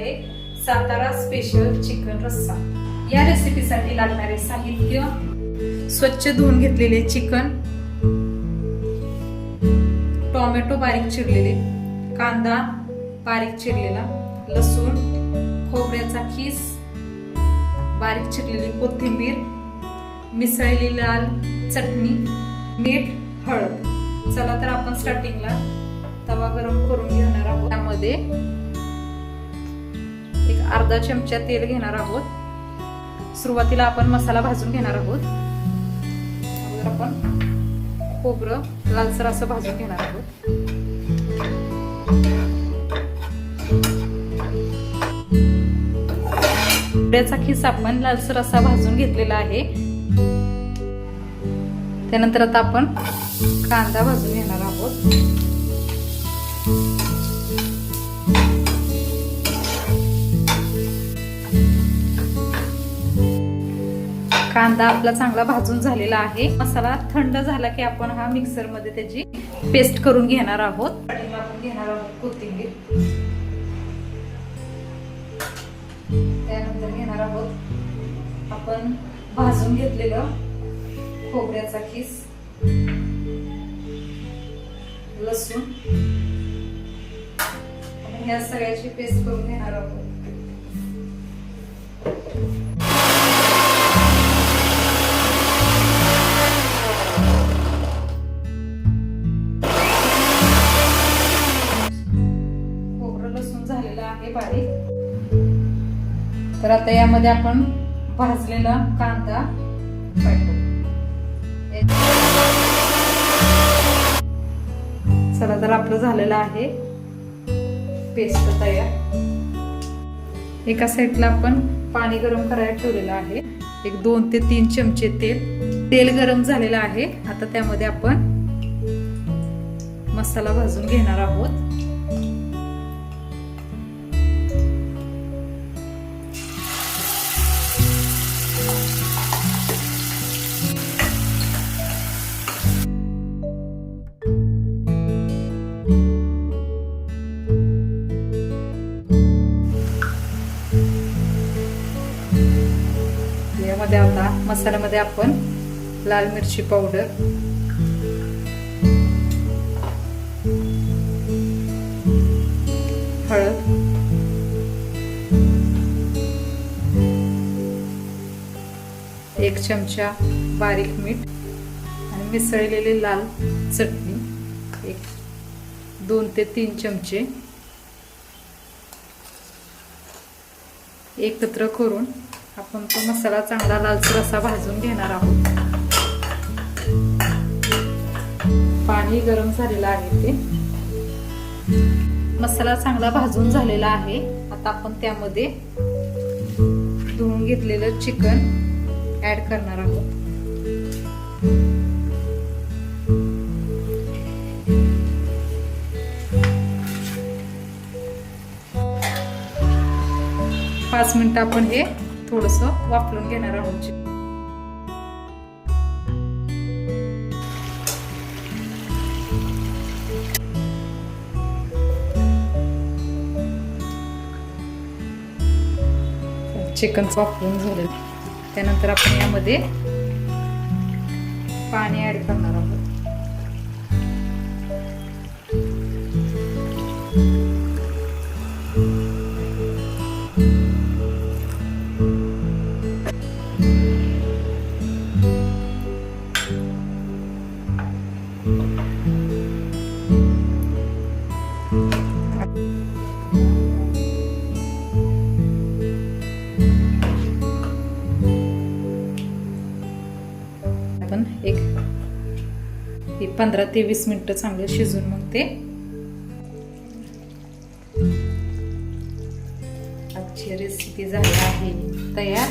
आहे Satara special chicken रस्सा। या रेसिपीसाठी लागणारे साहित्य: स्वच्छ धुवून घेतलेले चिकन, टोमॅटो बारीक चिरलेले, कांदा बारीक चिरलेला, लसूण, खोबऱ्याचा खीस, बारीक चिरलेली कोथिंबीर, मिसळलेली लाल चटणी, मीठ, हळद। चला तर आपण स्टार्टिंगला तवा गरम करून घेणार आहोत। त्यामध्ये एक अर्धा चमचा तेल घेणार आहोत। सुरुवातीला आपण मसाला भाजून घेणार आहोत। अगोदर आपण खोबरं लालसर असं भाजून घेणार आहोत। खोबऱ्याचा खीस आपण लालसर असा भाजून घेतलेला आहे। त्यानंतर आता आपण कांदा भाजून घेणार आहोत। कांदा आपला चांगला भाजून झालेला आहे। मसाला थंड झाला की आपण हा मिक्सर मध्ये त्याची पेस्ट करून घेणार आहोत। आपण घेणार आहोत कोथिंबीर, त्यानंतर घेणार आहोत आपण भाजून घेतलेलं खोबऱ्याचा खीस, लसूण, आणि या सगळ्याची पेस्ट करून घेणार आहोत। खोबरं लसूण झालेलं आहे बारीक। तर आता यामध्ये आपण भाजलेला कांदा टाकू। चला तर आपलं झालेलं आहे पेस्ट तयार। एका साईडला आपण पाणी गरम करायला ठेवलेलं आहे। एक 2 ते 3 चमचे तेल गरम झालेलं आहे। आता त्यामध्ये आपण मसाला भाजून घेणार आहोत। यामध्ये आता मसाल्यामध्ये आपण लाल मिरची पावडर, हळद, एक चमचा बारीक मीठ आणि मिसळलेली लाल चटणी एक 2 ते 3 चमचे एकत्र करून आपण तो मसाला चांगला लालसर असा भाजून घेणार आहोत। पाणी गरम झालेलं आहे ते। मसाला चांगला भाजून झालेला आहे। आता आपण त्यामध्ये धुवून घेतलेलं चिकन ऍड करणार आहोत। पाच मिनिट आपण हे थोडंसं वाफलून घेणार आहोत। चिकन वाफलून झालं। त्यानंतर आपण यामध्ये पाणी ऍड करणार आहोत। आपण एक 15 ते 20 मिनिटं चांगलं शिजून मग ते आजची रेसिपी झाली आहे तयार।